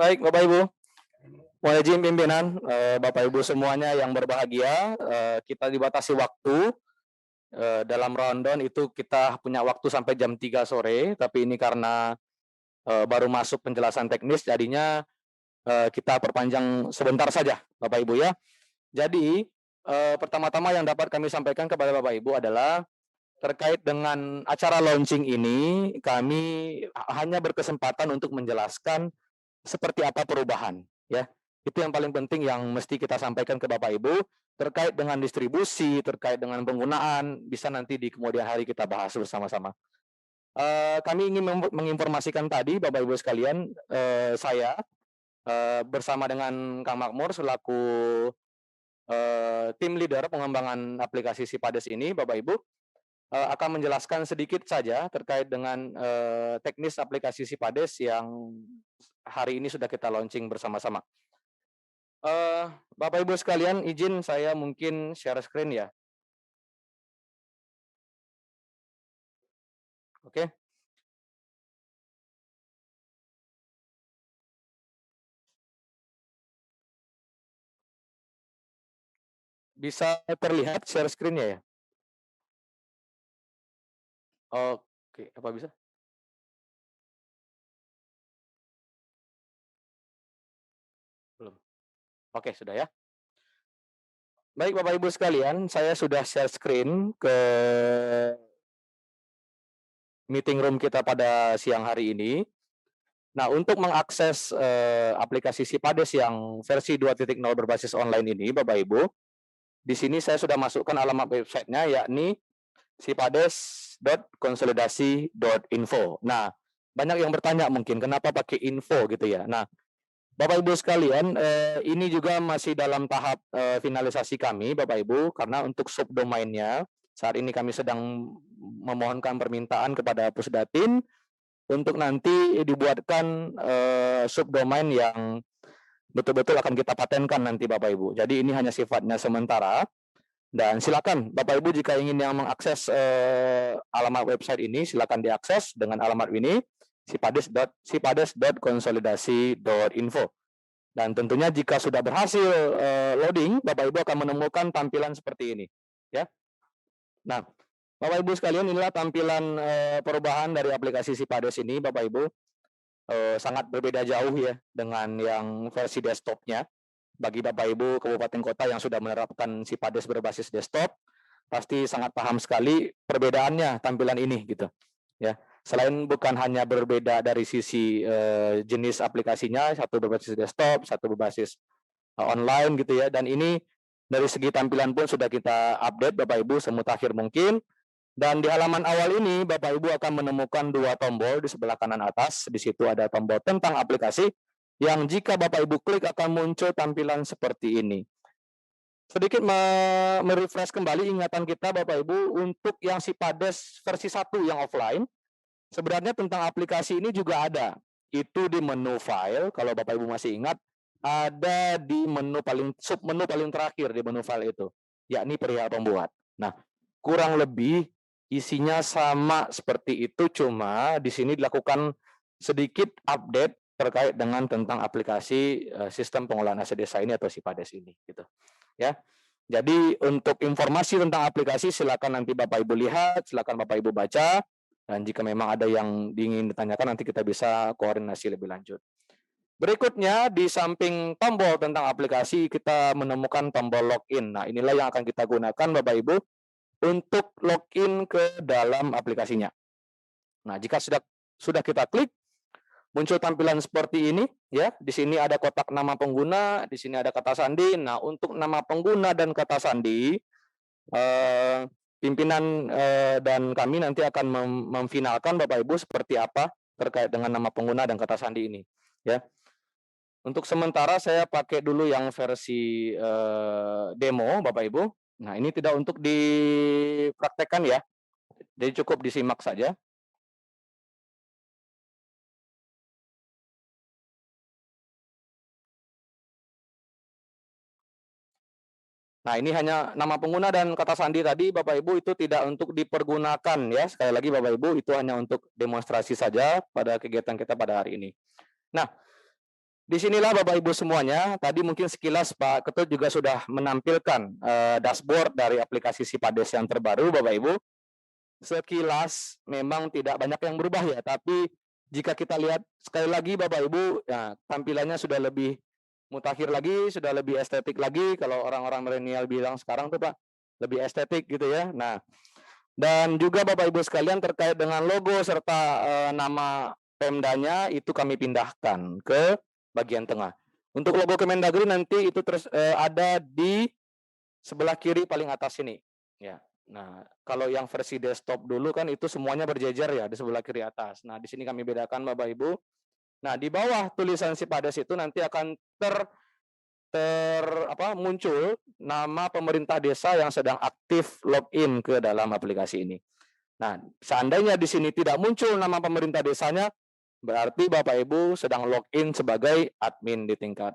Baik, Bapak Ibu. Mohon izin pimpinan, Bapak Ibu semuanya yang berbahagia, kita dibatasi waktu, dalam rundown itu kita punya waktu sampai jam 3 sore, tapi ini karena, baru masuk penjelasan teknis jadinya, kita perpanjang sebentar saja, Bapak Ibu ya. Jadi, pertama-tama yang dapat kami sampaikan kepada Bapak Ibu adalah terkait dengan acara launching ini, kami hanya berkesempatan untuk menjelaskan seperti apa perubahan, ya. Itu yang paling penting yang mesti kita sampaikan ke Bapak Ibu, terkait dengan distribusi, terkait dengan penggunaan, bisa nanti di kemudian hari kita bahas bersama-sama. Kami ingin menginformasikan tadi Bapak Ibu sekalian, saya, bersama dengan Kang Makmur selaku, tim leader pengembangan aplikasi Sipades ini, Bapak Ibu, akan menjelaskan sedikit saja terkait dengan, teknis aplikasi Sipades yang hari ini sudah kita launching bersama-sama. Bapak Ibu sekalian, izin saya mungkin share screen ya. Oke. Bisa terlihat share screen-nya ya? Oke, apa bisa? Belum. Oke, sudah ya. Baik Bapak Ibu sekalian, saya sudah share screen ke meeting room kita pada siang hari ini. Nah, untuk mengakses, aplikasi Sipades yang versi 2.0 berbasis online ini, Bapak Ibu, di sini saya sudah masukkan alamat websitenya, yakni sipades.konsolidasi.info. Nah, banyak yang bertanya mungkin kenapa pakai info gitu ya. Nah, Bapak Ibu sekalian, ini juga masih dalam tahap, finalisasi kami Bapak Ibu, karena untuk subdomainnya saat ini kami sedang memohonkan permintaan kepada Pusdatin untuk nanti dibuatkan, subdomain yang betul-betul akan kita patenkan nanti Bapak Ibu. Jadi ini hanya sifatnya sementara dan silakan Bapak Ibu jika ingin yang mengakses, alamat website ini silakan diakses dengan alamat ini sipades.konsolidasi.info. Dan tentunya jika sudah berhasil, loading, Bapak Ibu akan menemukan tampilan seperti ini, ya. Nah, Bapak Ibu sekalian inilah tampilan, perubahan dari aplikasi Sipades ini Bapak Ibu, sangat berbeda jauh ya dengan yang versi desktop-nya. Bagi Bapak Ibu kabupaten kota yang sudah menerapkan Sipades berbasis desktop, pasti sangat paham sekali perbedaannya tampilan ini gitu, ya. Selain bukan hanya berbeda dari sisi, jenis aplikasinya, satu berbasis desktop, satu berbasis, online gitu ya, dan ini dari segi tampilan pun sudah kita update Bapak Ibu semutakhir mungkin. Dan di halaman awal ini Bapak Ibu akan menemukan dua tombol di sebelah kanan atas. Di situ ada tombol tentang aplikasi yang jika Bapak Ibu klik akan muncul tampilan seperti ini. Sedikit merefresh kembali ingatan kita Bapak Ibu untuk yang Sipades versi 1 yang offline. Sebenarnya tentang aplikasi ini juga ada. Itu di menu file kalau Bapak Ibu masih ingat, ada di sub menu paling terakhir di menu file itu, yakni perihal pembuat. Nah, kurang lebih isinya sama seperti itu, cuma di sini dilakukan sedikit update terkait dengan tentang aplikasi, sistem pengolahan aset desa ini atau Sipades ini gitu, ya. Jadi untuk informasi tentang aplikasi silakan nanti Bapak Ibu lihat, silakan Bapak Ibu baca, dan jika memang ada yang ingin ditanyakan nanti kita bisa koordinasi lebih lanjut. Berikutnya di samping tombol tentang aplikasi kita menemukan tombol login. Nah, inilah yang akan kita gunakan Bapak Ibu untuk login ke dalam aplikasinya. Nah, jika sudah kita klik, muncul tampilan seperti ini ya. Di sini ada kotak nama pengguna, di sini ada kata sandi. Nah, untuk nama pengguna dan kata sandi, pimpinan, dan kami nanti akan memfinalkan Bapak Ibu seperti apa terkait dengan nama pengguna dan kata sandi ini, ya. Untuk sementara saya pakai dulu yang versi, demo Bapak Ibu. Nah, ini tidak untuk dipraktekkan ya, jadi cukup disimak saja. Nah, ini hanya nama pengguna dan kata sandi tadi Bapak Ibu itu tidak untuk dipergunakan ya, sekali lagi Bapak Ibu itu hanya untuk demonstrasi saja pada kegiatan kita pada hari ini. Nah, Disinilah Bapak Ibu semuanya, tadi mungkin sekilas Pak Ketut juga sudah menampilkan dashboard dari aplikasi Sipades yang terbaru Bapak Ibu. Sekilas memang tidak banyak yang berubah ya, tapi jika kita lihat sekali lagi Bapak Ibu, ya, tampilannya sudah lebih mutakhir lagi, sudah lebih estetik lagi. Kalau orang-orang milenial bilang sekarang tuh Pak, lebih estetik gitu ya. Nah, dan juga Bapak Ibu sekalian terkait dengan logo serta nama Pemdanya itu kami pindahkan ke bagian tengah. Untuk logo Kemendagri nanti itu terus ada di sebelah kiri paling atas ini. Ya. Nah, kalau yang versi desktop dulu kan itu semuanya berjejer ya di sebelah kiri atas. Nah, di sini kami bedakan Bapak Ibu. Nah, di bawah tulisan Sipades itu nanti akan muncul nama pemerintah desa yang sedang aktif login ke dalam aplikasi ini. Nah, seandainya di sini tidak muncul nama pemerintah desanya, berarti Bapak Ibu sedang login sebagai admin di tingkat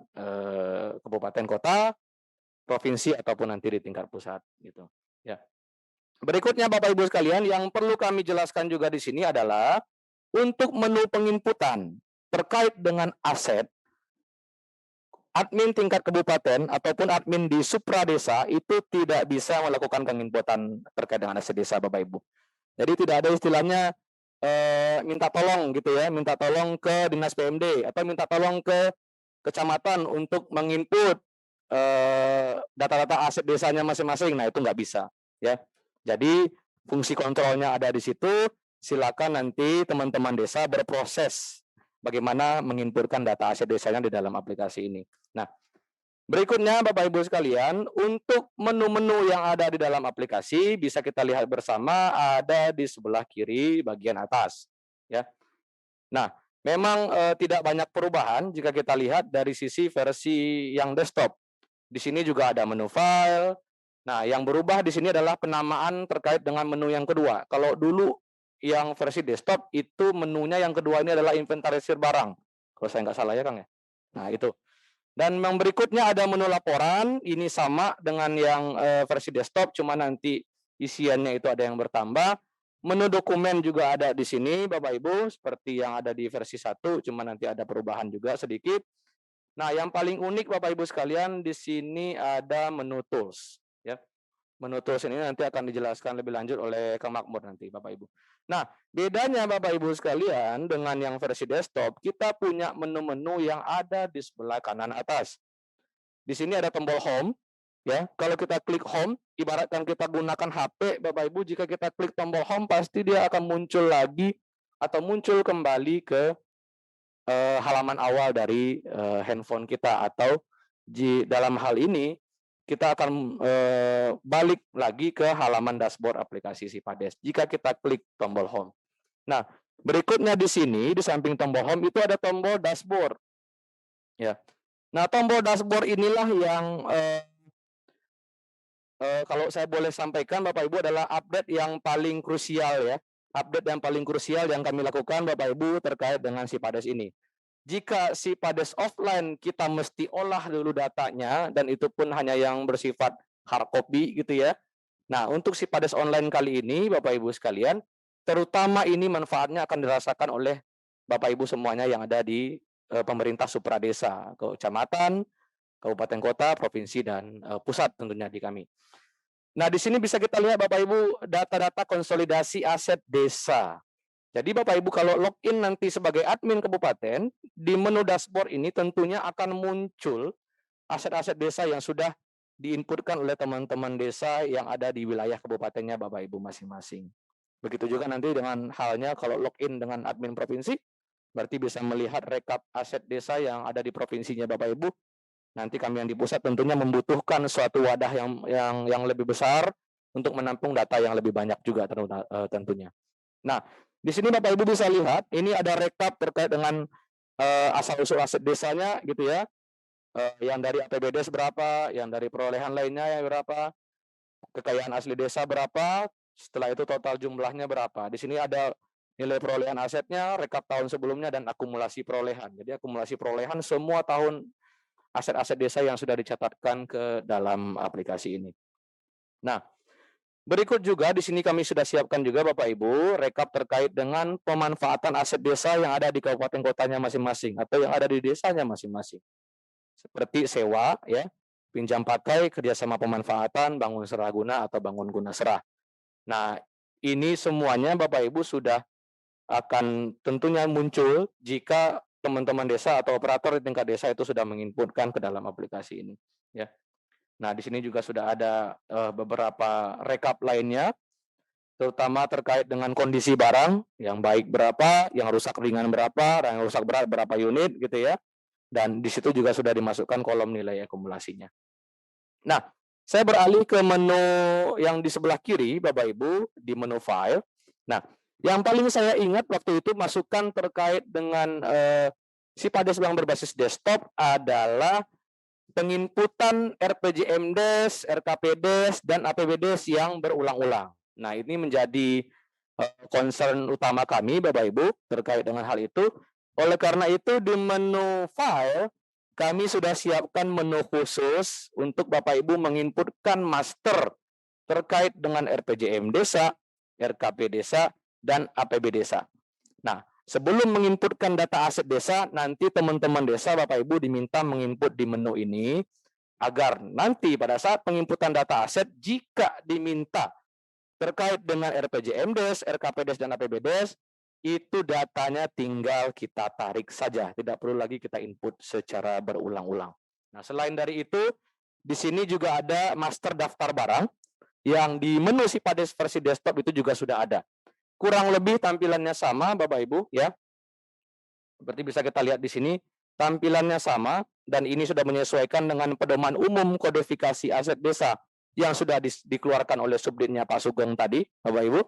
kabupaten kota, provinsi ataupun nanti di tingkat pusat gitu. Ya. Berikutnya Bapak Ibu sekalian yang perlu kami jelaskan juga di sini adalah untuk menu penginputan terkait dengan aset admin tingkat kabupaten ataupun admin di supra desa itu tidak bisa melakukan penginputan terkait dengan aset desa Bapak Ibu. Jadi tidak ada istilahnya minta tolong gitu ya, minta tolong ke Dinas PMD atau minta tolong ke kecamatan untuk menginput data-data aset desanya masing-masing. Nah, itu nggak bisa ya. Jadi fungsi kontrolnya ada di situ. Silakan nanti teman-teman desa berproses bagaimana menginputkan data aset desanya di dalam aplikasi ini. Nah, berikutnya Bapak Ibu sekalian, untuk menu-menu yang ada di dalam aplikasi bisa kita lihat bersama ada di sebelah kiri bagian atas ya. Nah, memang tidak banyak perubahan jika kita lihat dari sisi versi yang desktop. Di sini juga ada menu file. Nah, yang berubah di sini adalah penamaan terkait dengan menu yang kedua. Kalau dulu yang versi desktop itu menunya yang kedua ini adalah inventarisir barang. Kalau saya nggak salah ya Kang ya. Nah, itu. Dan yang berikutnya ada menu laporan, ini sama dengan yang versi desktop, cuma nanti isiannya itu ada yang bertambah. Menu dokumen juga ada di sini Bapak Ibu, seperti yang ada di versi 1, cuma nanti ada perubahan juga sedikit. Nah, yang paling unik Bapak Ibu sekalian di sini ada menu tools ya. Menu tools ini nanti akan dijelaskan lebih lanjut oleh Kang Makmur nanti Bapak Ibu. Nah, bedanya Bapak Ibu sekalian dengan yang versi desktop, kita punya menu-menu yang ada di sebelah kanan atas. Di sini ada tombol home ya. Kalau kita klik home, ibaratkan kita gunakan HP Bapak Ibu, jika kita klik tombol home pasti dia akan muncul lagi atau muncul kembali ke halaman awal dari handphone kita, atau dalam hal ini kita akan balik lagi ke halaman dashboard aplikasi Sipades jika kita klik tombol home. Nah, berikutnya di sini di samping tombol home itu ada tombol dashboard. Ya. Nah, tombol dashboard inilah yang kalau saya boleh sampaikan Bapak Ibu adalah update yang paling krusial ya. Update yang paling krusial yang kami lakukan Bapak Ibu terkait dengan Sipades ini. Jika Sipades offline kita mesti olah dulu datanya dan itu pun hanya yang bersifat hard copy gitu ya. Nah, untuk Sipades online kali ini Bapak Ibu sekalian, terutama ini manfaatnya akan dirasakan oleh Bapak Ibu semuanya yang ada di pemerintah supra desa, kecamatan, kabupaten kota, provinsi dan pusat tentunya di kami. Nah, di sini bisa kita lihat Bapak Ibu data-data konsolidasi aset desa. Jadi Bapak Ibu kalau login nanti sebagai admin kabupaten, di menu dashboard ini tentunya akan muncul aset-aset desa yang sudah diinputkan oleh teman-teman desa yang ada di wilayah kabupatennya Bapak Ibu masing-masing. Begitu juga nanti dengan halnya kalau login dengan admin provinsi, berarti bisa melihat rekap aset desa yang ada di provinsinya Bapak Ibu. Nanti kami yang di pusat tentunya membutuhkan suatu wadah yang lebih besar untuk menampung data yang lebih banyak juga tentunya. Nah, di sini Bapak Ibu bisa lihat, ini ada rekap terkait dengan asal-usul aset desanya gitu ya. Yang dari APBD berapa, yang dari perolehan lainnya yang berapa, kekayaan asli desa berapa, setelah itu total jumlahnya berapa. Di sini ada nilai perolehan asetnya, rekap tahun sebelumnya, dan akumulasi perolehan. Jadi akumulasi perolehan semua tahun aset-aset desa yang sudah dicatatkan ke dalam aplikasi ini. Nah, Berikut juga di sini kami sudah siapkan juga Bapak Ibu rekap terkait dengan pemanfaatan aset desa yang ada di kabupaten kotanya masing-masing atau yang ada di desanya masing-masing. Seperti sewa ya, pinjam pakai, kerjasama pemanfaatan, bangun seraguna atau bangun guna serah. Nah, ini semuanya Bapak Ibu sudah akan tentunya muncul jika teman-teman desa atau operator di tingkat desa itu sudah menginputkan ke dalam aplikasi ini ya. Nah, di sini juga sudah ada beberapa rekap lainnya, terutama terkait dengan kondisi barang, yang baik berapa, yang rusak ringan berapa, yang rusak berat berapa unit gitu ya. Dan di situ juga sudah dimasukkan kolom nilai akumulasinya. Nah, saya beralih ke menu yang di sebelah kiri, Bapak Ibu, di menu file. Nah, yang paling saya ingat waktu itu masukan terkait dengan Sipades Bank berbasis desktop adalah penginputan RPJMDes, RKPDes, dan APBDes yang berulang-ulang. Nah, ini menjadi concern utama kami, Bapak Ibu, terkait dengan hal itu. Oleh karena itu, di menu file, kami sudah siapkan menu khusus untuk Bapak Ibu menginputkan master terkait dengan RPJM desa, RKP desa, dan APB desa. Nah, sebelum menginputkan data aset desa, nanti teman-teman desa Bapak Ibu diminta menginput di menu ini agar nanti pada saat penginputan data aset, jika diminta terkait dengan RPJMDes, RKPDes, dan APBDes, itu datanya tinggal kita tarik saja, tidak perlu lagi kita input secara berulang-ulang. Nah, selain dari itu, di sini juga ada master daftar barang yang di menu Sipades versi desktop itu juga sudah ada. Kurang lebih tampilannya sama, Bapak Ibu, ya. Seperti bisa kita lihat di sini, tampilannya sama dan ini sudah menyesuaikan dengan pedoman umum kodifikasi aset desa yang sudah dikeluarkan oleh subditnya Pak Sugeng tadi, Bapak Ibu.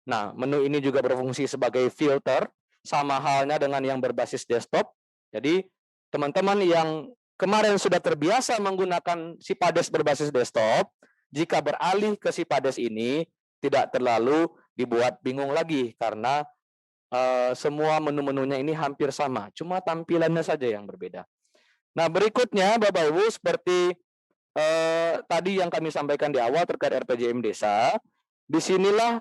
Nah, menu ini juga berfungsi sebagai filter, sama halnya dengan yang berbasis desktop. Jadi, teman-teman yang kemarin sudah terbiasa menggunakan Sipades berbasis desktop, jika beralih ke Sipades ini, tidak terlalu dibuat bingung lagi, karena semua menu-menunya ini hampir sama, cuma tampilannya saja yang berbeda. Nah, berikutnya Bapak Ibu, seperti tadi yang kami sampaikan di awal terkait RPJM desa, disinilah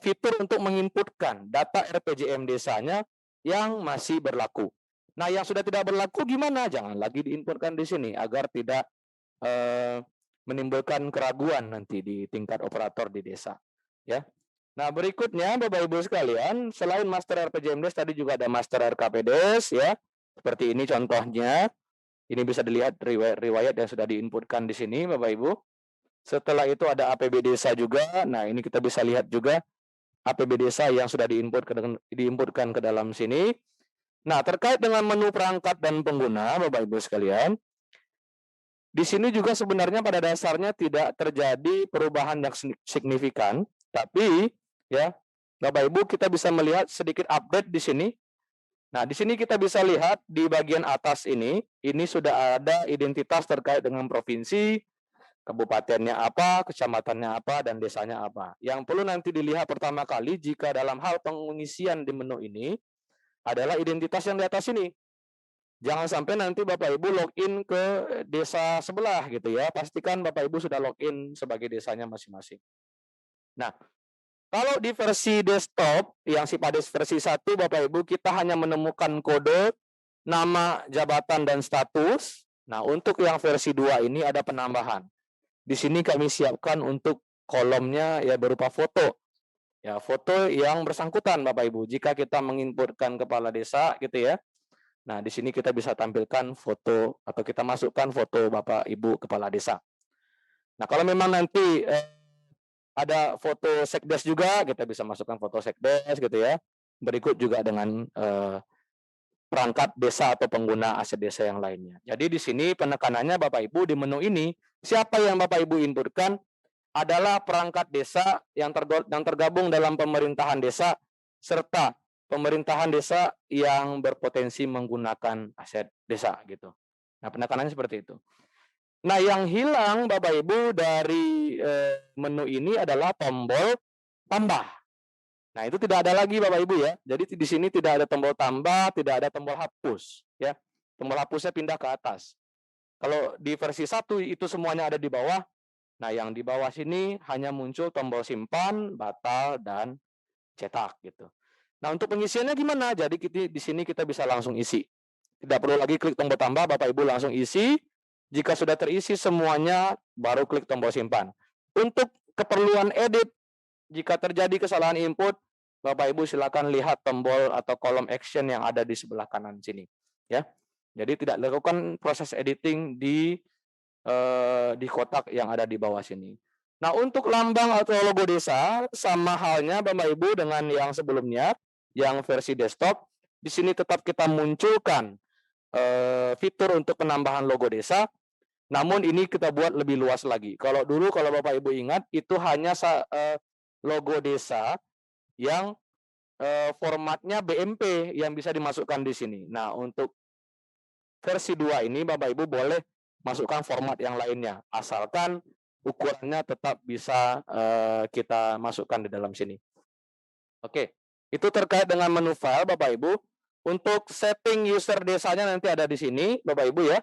fitur untuk menginputkan data RPJM desanya yang masih berlaku. Nah, yang sudah tidak berlaku gimana? Jangan lagi diinputkan di sini agar tidak menimbulkan keraguan nanti di tingkat operator di desa. Ya. Nah, berikutnya Bapak Ibu sekalian, selain master RPJMDes tadi juga ada master RKPDes ya. Seperti ini contohnya. Ini bisa dilihat riwayat yang sudah diinputkan di sini Bapak Ibu. Setelah itu ada APB desa juga. Nah, ini kita bisa lihat juga APB desa yang sudah diinputkan ke dalam sini. Nah, terkait dengan menu perangkat dan pengguna Bapak Ibu sekalian, di sini juga sebenarnya pada dasarnya tidak terjadi perubahan yang signifikan, tapi ya, Bapak Ibu kita bisa melihat sedikit update di sini. Nah, di sini kita bisa lihat di bagian atas ini sudah ada identitas terkait dengan provinsi, kabupatennya apa, kecamatannya apa, dan desanya apa. Yang perlu nanti dilihat pertama kali jika dalam hal pengisian di menu ini adalah identitas yang di atas ini. Jangan sampai nanti Bapak Ibu login ke desa sebelah gitu ya. Pastikan Bapak Ibu sudah login sebagai desanya masing-masing. Nah, kalau di versi desktop yang Sipades versi 1 Bapak Ibu kita hanya menemukan kode, nama, jabatan, dan status. Nah, untuk yang versi 2 ini ada penambahan. Di sini kami siapkan untuk kolomnya ya berupa foto. Ya, foto yang bersangkutan Bapak Ibu. Jika kita menginputkan kepala desa gitu ya. Nah, di sini kita bisa tampilkan foto atau kita masukkan foto Bapak Ibu kepala desa. Nah, kalau memang nanti ada foto sekdes juga, kita bisa masukkan foto sekdes gitu ya. Berikut juga dengan perangkat desa atau pengguna aset desa yang lainnya. Jadi di sini penekanannya Bapak Ibu di menu ini, siapa yang Bapak Ibu inputkan adalah perangkat desa yang tergabung dalam pemerintahan desa serta pemerintahan desa yang berpotensi menggunakan aset desa gitu. Nah, penekanannya seperti itu. Nah, yang hilang Bapak Ibu dari menu ini adalah tombol tambah. Nah, itu tidak ada lagi Bapak Ibu ya. Jadi di sini tidak ada tombol tambah, tidak ada tombol hapus ya. Tombol hapusnya pindah ke atas. Kalau di versi 1 itu semuanya ada di bawah, Nah, yang di bawah sini hanya muncul tombol simpan, batal, dan cetak gitu. Nah, untuk pengisiannya gimana? Jadi di sini kita bisa langsung isi. Tidak perlu lagi klik tombol tambah, Bapak Ibu langsung isi. Jika sudah terisi semuanya, baru klik tombol simpan. Untuk keperluan edit, jika terjadi kesalahan input, Bapak Ibu silakan lihat tombol atau kolom action yang ada di sebelah kanan sini. Ya, jadi tidak dilakukan proses editing di kotak yang ada di bawah sini. Nah, untuk lambang atau logo desa sama halnya Bapak Ibu dengan yang sebelumnya, yang versi desktop, di sini tetap kita munculkan fitur untuk penambahan logo desa, namun ini kita buat lebih luas lagi. Kalau dulu kalau Bapak Ibu ingat itu hanya logo desa yang formatnya BMP yang bisa dimasukkan di sini. Nah, untuk versi 2 ini Bapak Ibu boleh masukkan format yang lainnya, asalkan ukurannya tetap bisa kita masukkan di dalam sini. Oke, itu terkait dengan menu file Bapak Ibu. Untuk setting user desanya nanti ada di sini Bapak Ibu ya.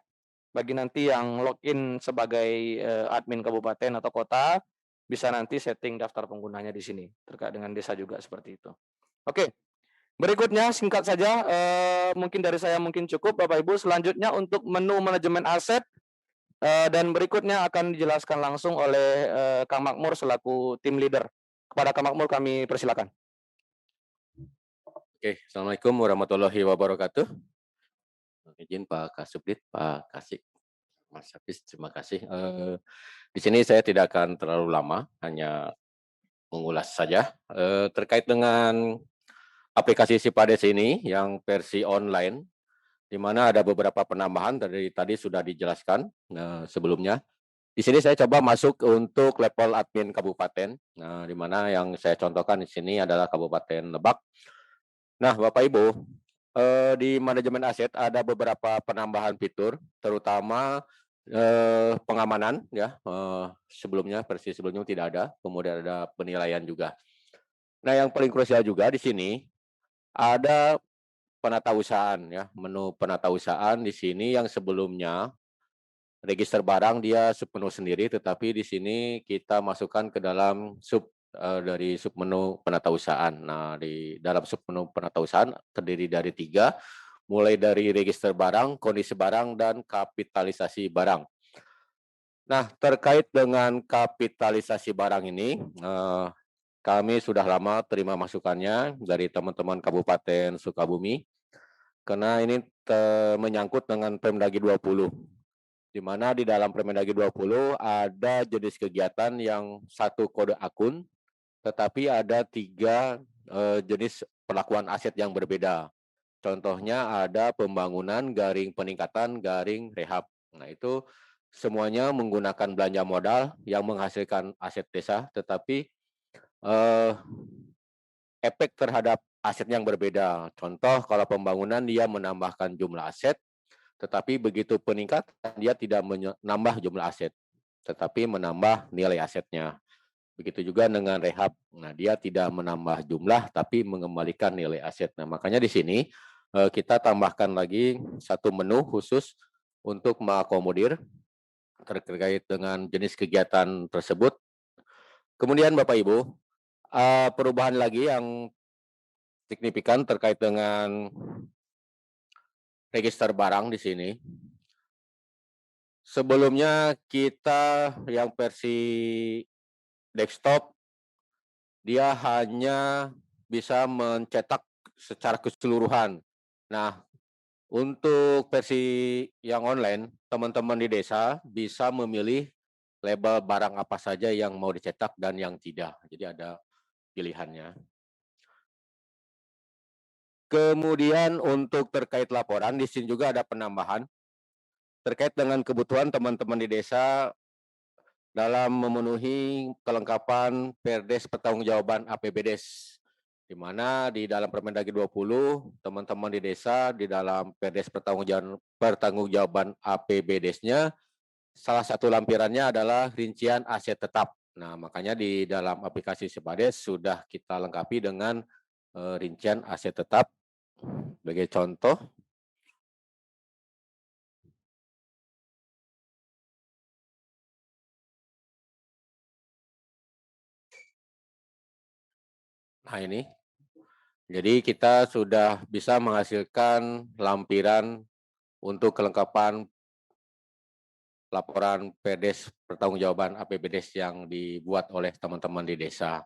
Bagi nanti yang login sebagai admin kabupaten atau kota, bisa nanti setting daftar penggunanya di sini. Terkait dengan desa juga seperti itu. Oke, berikutnya singkat saja, mungkin dari saya mungkin cukup Bapak Ibu. Selanjutnya untuk menu manajemen aset, dan berikutnya akan dijelaskan langsung oleh Kang Makmur selaku tim leader. Kepada Kang Makmur kami persilakan. Oke, Assalamualaikum warahmatullahi wabarakatuh. Izin Pak Kasubdit, Pak Kasih, Mas Hafiz, terima kasih. Di sini saya tidak akan terlalu lama, hanya mengulas saja terkait dengan aplikasi Sipades ini yang versi online, di mana ada beberapa penambahan dari tadi sudah dijelaskan sebelumnya. Di sini saya coba masuk untuk level admin kabupaten, di mana yang saya contohkan di sini adalah Kabupaten Lebak. Nah, Bapak Ibu, di manajemen aset ada beberapa penambahan fitur, terutama pengamanan ya. Sebelumnya versi sebelumnya tidak ada, kemudian ada penilaian juga. Nah, yang paling krusial juga di sini ada penatausahaan ya, menu penatausahaan di sini yang sebelumnya register barang dia submenu sendiri, tetapi di sini kita masukkan ke dalam dari submenu penatausahaan. Nah, di dalam submenu penatausahaan terdiri dari 3, mulai dari register barang, kondisi barang, dan kapitalisasi barang. Nah, terkait dengan kapitalisasi barang ini, kami sudah lama terima masukannya dari teman-teman Kabupaten Sukabumi, karena ini menyangkut dengan Permendagri 20. Di mana di dalam Permendagri 20 ada jenis kegiatan yang 1 kode akun, tetapi ada 3 jenis perlakuan aset yang berbeda. Contohnya ada pembangunan, garing peningkatan, garing rehab. Nah, itu semuanya menggunakan belanja modal yang menghasilkan aset desa, tetapi efek terhadap aset yang berbeda. Contoh, kalau pembangunan dia menambahkan jumlah aset, tetapi begitu peningkatan dia tidak menambah jumlah aset, tetapi menambah nilai asetnya. Begitu juga dengan rehab. Nah, dia tidak menambah jumlah tapi mengembalikan nilai aset. Nah, makanya di sini kita tambahkan lagi 1 menu khusus untuk mengakomodir terkait dengan jenis kegiatan tersebut. Kemudian Bapak Ibu, perubahan lagi yang signifikan terkait dengan register barang di sini. Sebelumnya kita yang versi desktop, dia hanya bisa mencetak secara keseluruhan. Nah, untuk versi yang online, teman-teman di desa bisa memilih label barang apa saja yang mau dicetak dan yang tidak. Jadi ada pilihannya. Kemudian untuk terkait laporan, di sini juga ada penambahan terkait dengan kebutuhan teman-teman di desa dalam memenuhi kelengkapan Perdes Pertanggungjawaban APBDes, di mana di dalam Permendagri 20, teman-teman di desa di dalam Perdes Pertanggungjawaban APBDes-nya, salah satu lampirannya adalah rincian aset tetap. Nah, makanya di dalam aplikasi Sipades sudah kita lengkapi dengan rincian aset tetap. Sebagai contoh, Nah ini, jadi kita sudah bisa menghasilkan lampiran untuk kelengkapan laporan PDS pertanggungjawaban APBDes yang dibuat oleh teman-teman di desa.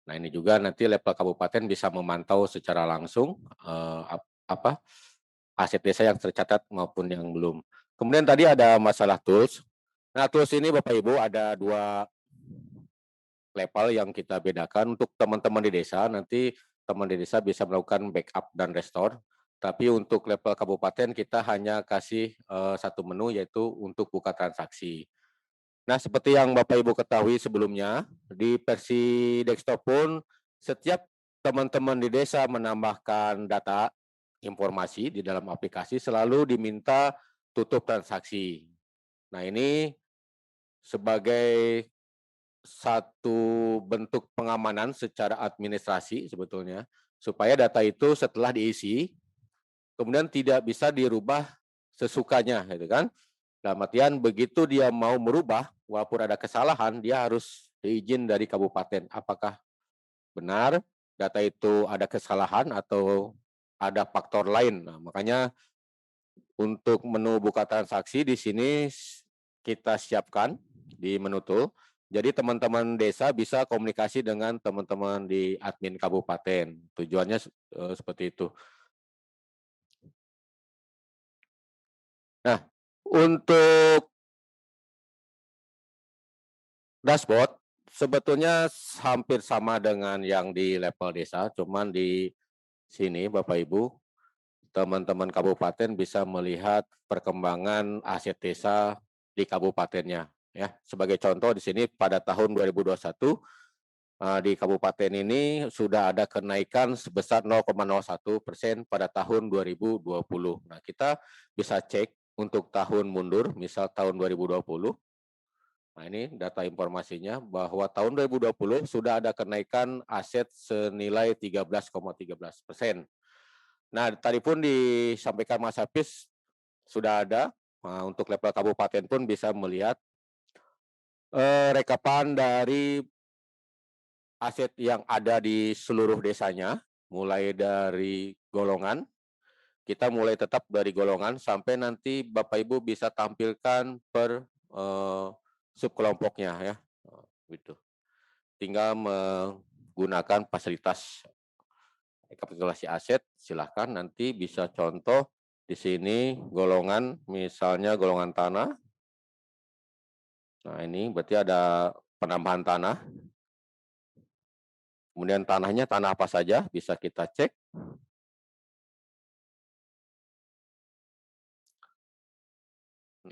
Nah ini juga nanti level kabupaten bisa memantau secara langsung apa aset desa yang tercatat maupun yang belum. Kemudian tadi ada masalah tools. Nah tools ini Bapak Ibu ada 2 level yang kita bedakan. Untuk teman-teman di desa, nanti teman di desa bisa melakukan backup dan restore. Tapi untuk level kabupaten kita hanya kasih 1 menu, yaitu untuk buka transaksi. Nah, seperti yang Bapak Ibu ketahui sebelumnya, di versi desktop pun setiap teman-teman di desa menambahkan data informasi di dalam aplikasi selalu diminta tutup transaksi. Nah, ini sebagai satu bentuk pengamanan secara administrasi sebetulnya, supaya data itu setelah diisi, kemudian tidak bisa dirubah sesukanya, gitu kan. Dalam artian begitu dia mau merubah, walaupun ada kesalahan, dia harus diizin dari kabupaten. Apakah benar data itu ada kesalahan atau ada faktor lain. Nah, makanya untuk menu buka transaksi di sini kita siapkan di menu tool. Jadi teman-teman desa bisa komunikasi dengan teman-teman di admin kabupaten. Tujuannya seperti itu. Nah, untuk dashboard sebetulnya hampir sama dengan yang di level desa, cuman di sini Bapak Ibu, teman-teman kabupaten bisa melihat perkembangan aset desa di kabupatennya. Ya, sebagai contoh di sini pada tahun 2021 di kabupaten ini sudah ada kenaikan sebesar 0,01% pada tahun 2020. Nah, kita bisa cek untuk tahun mundur, misal tahun 2020. Nah, ini data informasinya bahwa tahun 2020 sudah ada kenaikan aset senilai 13,13%. Nah, tadi pun disampaikan Mas Hafiz sudah ada. Nah, untuk level kabupaten pun bisa melihat rekapan dari aset yang ada di seluruh desanya, mulai dari golongan, kita mulai tetap dari golongan sampai nanti Bapak Ibu bisa tampilkan per subkelompoknya ya, gitu. Tinggal menggunakan fasilitas rekapitulasi aset, silahkan nanti bisa contoh di sini golongan, misalnya golongan tanah. Nah ini berarti ada penambahan tanah. Kemudian tanahnya tanah apa saja bisa kita cek.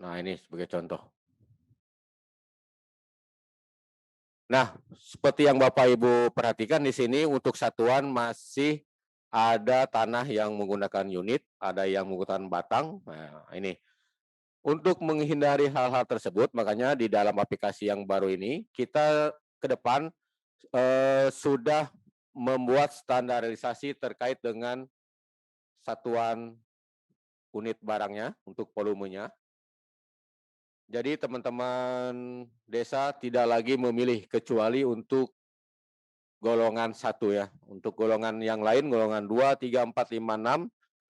Nah ini sebagai contoh. Nah, seperti yang Bapak Ibu perhatikan di sini untuk satuan masih ada tanah yang menggunakan unit, ada yang menggunakan batang. Nah, ini untuk menghindari hal-hal tersebut, makanya di dalam aplikasi yang baru ini kita ke depan sudah membuat standarisasi terkait dengan satuan unit barangnya untuk volumenya. Jadi teman-teman desa tidak lagi memilih kecuali untuk golongan 1 ya. Untuk golongan yang lain, golongan 2, 3, 4, 5, 6,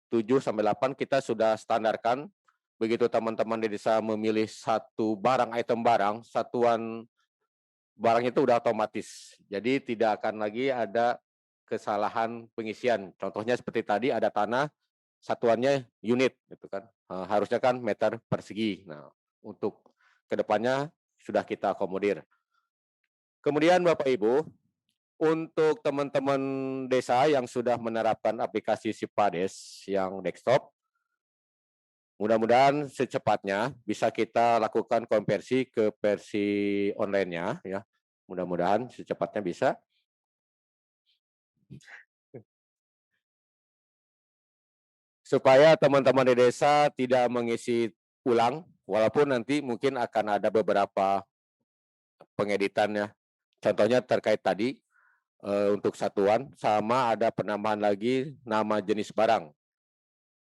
7 sampai 8 kita sudah standarkan. Begitu teman-teman di desa memilih satu barang, item barang, satuan barang itu udah otomatis. Jadi tidak akan lagi ada kesalahan pengisian. Contohnya seperti tadi ada tanah, satuannya unit gitu kan. Harusnya kan meter persegi. Nah, untuk kedepannya sudah kita akomodir. Kemudian Bapak Ibu, untuk teman-teman desa yang sudah menerapkan aplikasi Sipades yang desktop, mudah-mudahan secepatnya bisa kita lakukan konversi ke versi online-nya ya. Mudah-mudahan secepatnya bisa. Supaya teman-teman di desa tidak mengisi ulang, walaupun nanti mungkin akan ada beberapa pengeditannya. Contohnya terkait tadi untuk satuan, sama ada penambahan lagi nama jenis barang.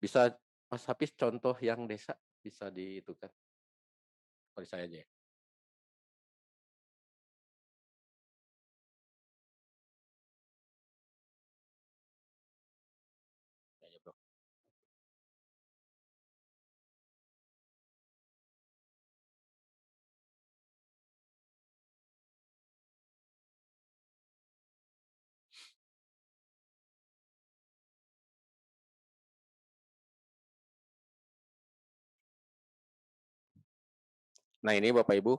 Bisa Mas Hafiz contoh yang desa bisa diitukan. Sorry saya aja ya. Nah ini Bapak Ibu,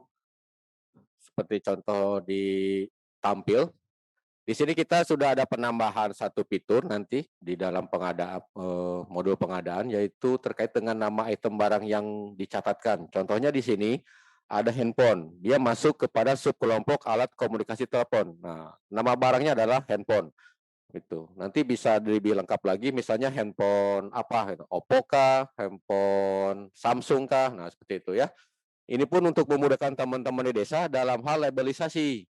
seperti contoh di tampil. Di sini kita sudah ada penambahan satu fitur nanti di dalam pengadaan modul pengadaan, yaitu terkait dengan nama item barang yang dicatatkan. Contohnya di sini ada handphone, dia masuk kepada subkelompok alat komunikasi telepon. Nah, nama barangnya adalah handphone. Itu nanti bisa lebih lengkap lagi, misalnya handphone apa, gitu, Oppo kah, handphone Samsung kah, nah seperti itu ya. Ini pun untuk memudahkan teman-teman di desa dalam hal labelisasi,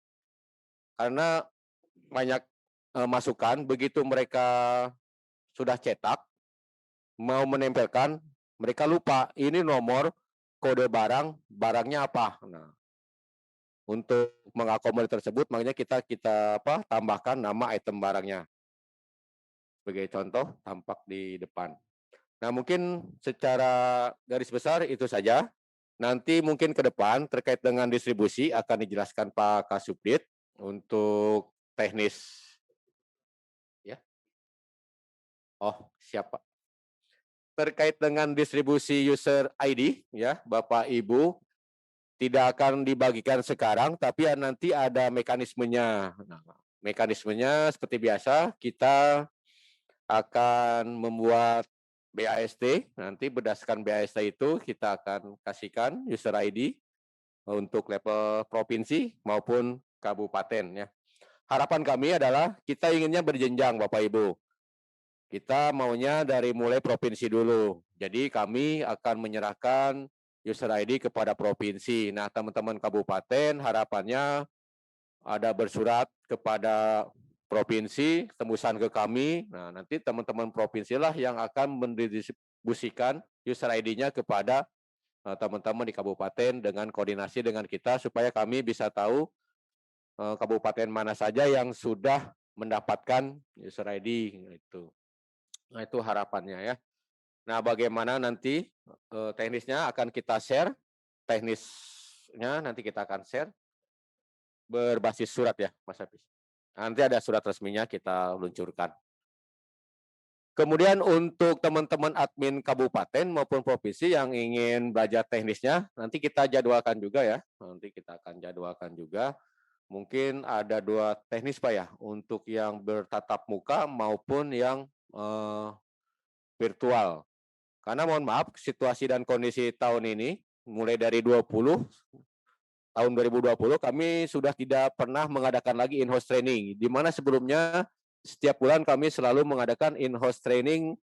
karena banyak masukan begitu mereka sudah cetak mau menempelkan, mereka lupa ini nomor kode barang, barangnya apa. Nah, untuk mengakomodir tersebut makanya kita tambahkan nama item barangnya. Sebagai contoh tampak di depan. Nah, mungkin secara garis besar itu saja. Nanti mungkin ke depan terkait dengan distribusi akan dijelaskan Pak Kasubdit untuk teknis. Ya. Oh, siapa? Terkait dengan distribusi user ID, ya, Bapak Ibu, tidak akan dibagikan sekarang, tapi nanti ada mekanismenya. Nah, mekanismenya seperti biasa, kita akan membuat BAST, nanti berdasarkan BAST itu kita akan kasihkan user ID untuk level provinsi maupun kabupaten ya. Harapan kami adalah kita inginnya berjenjang Bapak Ibu. Kita maunya dari mulai provinsi dulu. Jadi kami akan menyerahkan user ID kepada provinsi. Nah, teman-teman kabupaten harapannya ada bersurat kepada provinsi, tembusan ke kami. Nah, nanti teman-teman provinsi lah yang akan mendistribusikan user ID-nya kepada teman-teman di kabupaten dengan koordinasi dengan kita supaya kami bisa tahu kabupaten mana saja yang sudah mendapatkan user ID itu. Nah, itu harapannya ya. Nah, bagaimana nanti teknisnya akan kita share, teknisnya nanti kita akan share berbasis surat ya, Mas Hafiz. Nanti ada surat resminya kita luncurkan. Kemudian untuk teman-teman admin kabupaten maupun provinsi yang ingin belajar teknisnya, nanti kita jadwalkan juga ya. Nanti kita akan jadwalkan juga. Mungkin ada 2 teknis Pak ya, untuk yang bertatap muka maupun yang virtual. Karena mohon maaf, situasi dan kondisi tahun ini, mulai dari tahun 2020 kami sudah tidak pernah mengadakan lagi in-house training, di mana sebelumnya setiap bulan kami selalu mengadakan in-house training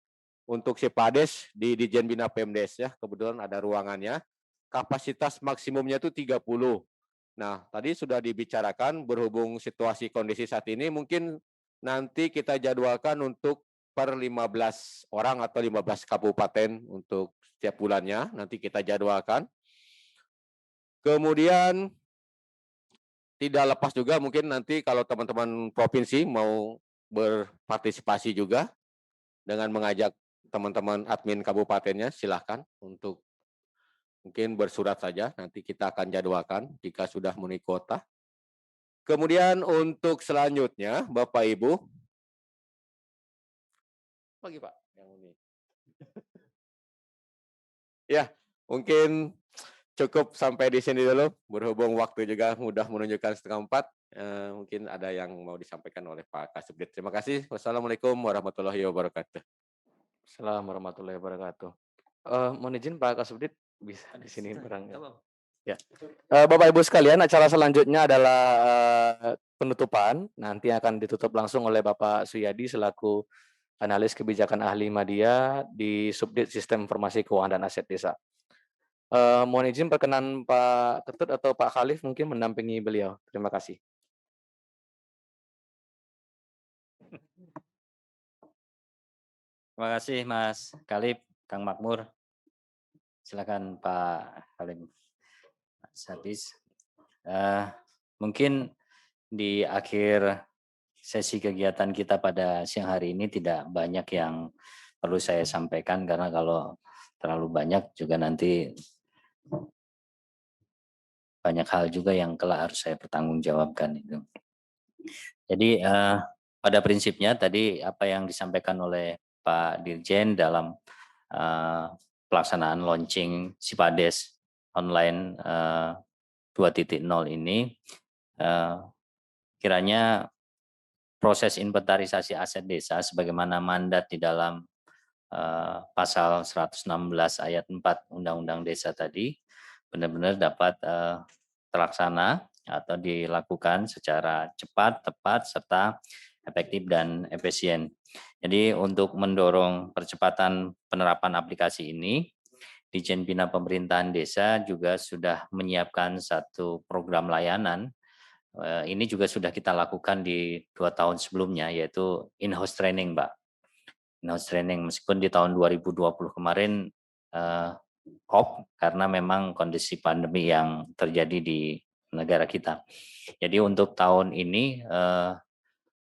untuk Sipades di Dijen Bina Pemdes ya, kebetulan ada ruangannya. Kapasitas maksimumnya itu 30. Nah, tadi sudah dibicarakan berhubung situasi kondisi saat ini, mungkin nanti kita jadwalkan untuk per 15 orang atau 15 kabupaten untuk setiap bulannya, nanti kita jadwalkan. Kemudian tidak lepas juga mungkin nanti kalau teman-teman provinsi mau berpartisipasi juga dengan mengajak teman-teman admin kabupatennya, silahkan untuk mungkin bersurat saja, nanti kita akan jadwalkan jika sudah memenuhi kuota. Kemudian untuk selanjutnya, Bapak Ibu, pagi Pak, yang ini. Ya, mungkin cukup sampai di sini dulu, berhubung waktu juga mudah menunjukkan 3:30, mungkin ada yang mau disampaikan oleh Pak Kasubdit. Terima kasih. Wassalamualaikum warahmatullahi wabarakatuh. Assalamualaikum warahmatullahi wabarakatuh. Mohon izin Pak Kasubdit bisa di sini barangnya. Ya. Bapak Ibu sekalian, acara selanjutnya adalah penutupan. Nanti akan ditutup langsung oleh Bapak Suyadi selaku analis kebijakan ahli media di Subdit Sistem Informasi Keuangan dan Aset Desa. Mohon izin perkenan Pak Ketut atau Pak Khalif mungkin mendampingi beliau. Terima kasih. Terima kasih Mas Khalif, Kang Makmur. Silakan Pak Halim. Mas Hafiz. Mungkin di akhir sesi kegiatan kita pada siang hari ini tidak banyak yang perlu saya sampaikan karena kalau terlalu banyak juga nanti banyak hal juga yang kelak harus saya pertanggungjawabkan itu. Jadi pada prinsipnya tadi apa yang disampaikan oleh Pak Dirjen dalam pelaksanaan launching Sipades online 2.0 ini kiranya proses inventarisasi aset desa sebagaimana mandat di dalam pasal 116 ayat 4 Undang-Undang Desa tadi benar-benar dapat terlaksana atau dilakukan secara cepat, tepat, serta efektif dan efisien. Jadi untuk mendorong percepatan penerapan aplikasi ini, Ditjen Bina Pemerintahan Desa juga sudah menyiapkan satu program layanan. Ini juga sudah kita lakukan di 2 tahun sebelumnya, yaitu in-house training, Mbak. In-house training, meskipun di tahun 2020 kemarin off karena memang kondisi pandemi yang terjadi di negara kita. Jadi untuk tahun ini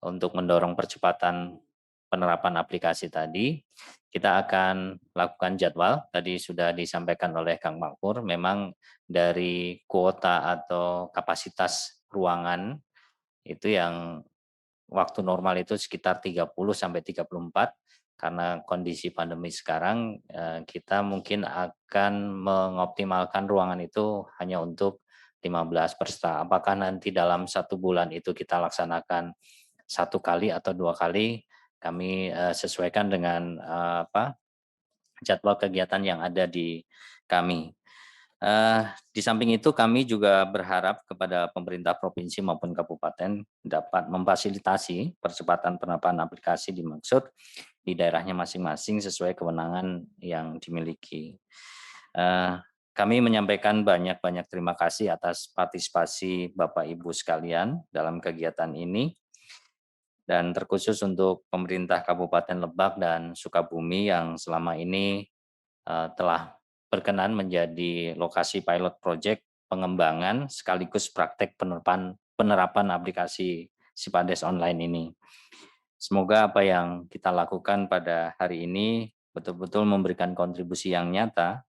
untuk mendorong percepatan penerapan aplikasi tadi, kita akan lakukan jadwal. Tadi sudah disampaikan oleh Kang Makmur, memang dari kuota atau kapasitas ruangan itu yang waktu normal itu sekitar 30 sampai 34. Karena kondisi pandemi sekarang, kita mungkin akan mengoptimalkan ruangan itu hanya untuk 15 peserta. Apakah nanti dalam 1 bulan itu kita laksanakan 1 kali atau 2 kali, kami sesuaikan dengan jadwal kegiatan yang ada di kami. Di samping itu kami juga berharap kepada pemerintah provinsi maupun kabupaten dapat memfasilitasi percepatan penerapan aplikasi dimaksud di daerahnya masing-masing sesuai kewenangan yang dimiliki. Kami menyampaikan banyak-banyak terima kasih atas partisipasi Bapak Ibu sekalian dalam kegiatan ini. Dan terkhusus untuk pemerintah Kabupaten Lebak dan Sukabumi yang selama ini telah berkenan menjadi lokasi pilot project pengembangan sekaligus praktek penerapan aplikasi Sipades online ini. Semoga apa yang kita lakukan pada hari ini betul-betul memberikan kontribusi yang nyata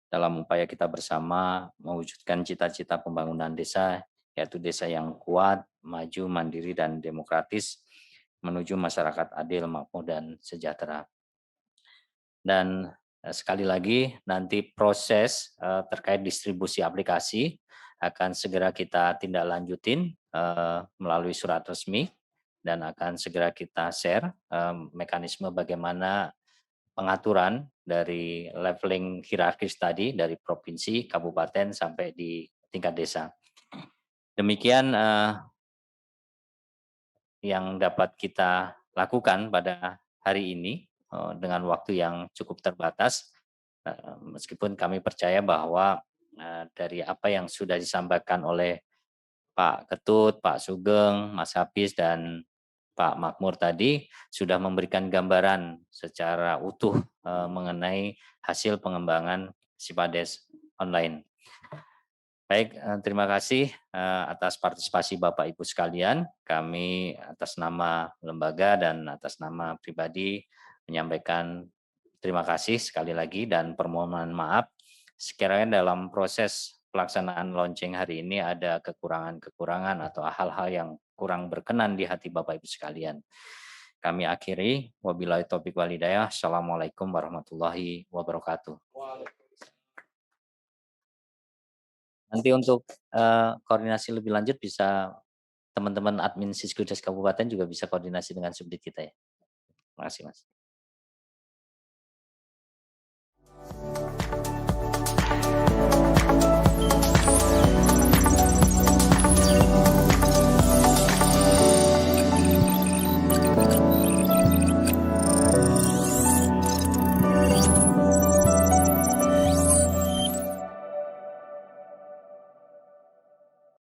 dalam upaya kita bersama mewujudkan cita-cita pembangunan desa, yaitu desa yang kuat, maju, mandiri, dan demokratis menuju masyarakat adil, makmur, dan sejahtera. Dan sekali lagi nanti proses terkait distribusi aplikasi akan segera kita tindak lanjutin melalui surat resmi dan akan segera kita share mekanisme bagaimana pengaturan dari leveling hierarkis tadi dari provinsi, kabupaten sampai di tingkat desa. Demikian yang dapat kita lakukan pada hari ini dengan waktu yang cukup terbatas, meskipun kami percaya bahwa dari apa yang sudah disampaikan oleh Pak Ketut, Pak Sugeng, Mas Hafiz, dan Pak Makmur tadi sudah memberikan gambaran secara utuh mengenai hasil pengembangan Sipades online. Baik, terima kasih atas partisipasi Bapak Ibu sekalian. Kami atas nama lembaga dan atas nama pribadi menyampaikan terima kasih sekali lagi dan permohonan maaf sekiranya dalam proses pelaksanaan launching hari ini ada kekurangan-kekurangan atau hal-hal yang kurang berkenan di hati Bapak Ibu sekalian. Kami akhiri, wabillahi taufiq wal hidayah. Assalamualaikum warahmatullahi wabarakatuh. Nanti untuk koordinasi lebih lanjut bisa teman-teman admin Siskudes Kabupaten juga bisa koordinasi dengan subdit kita ya. Terima kasih Mas.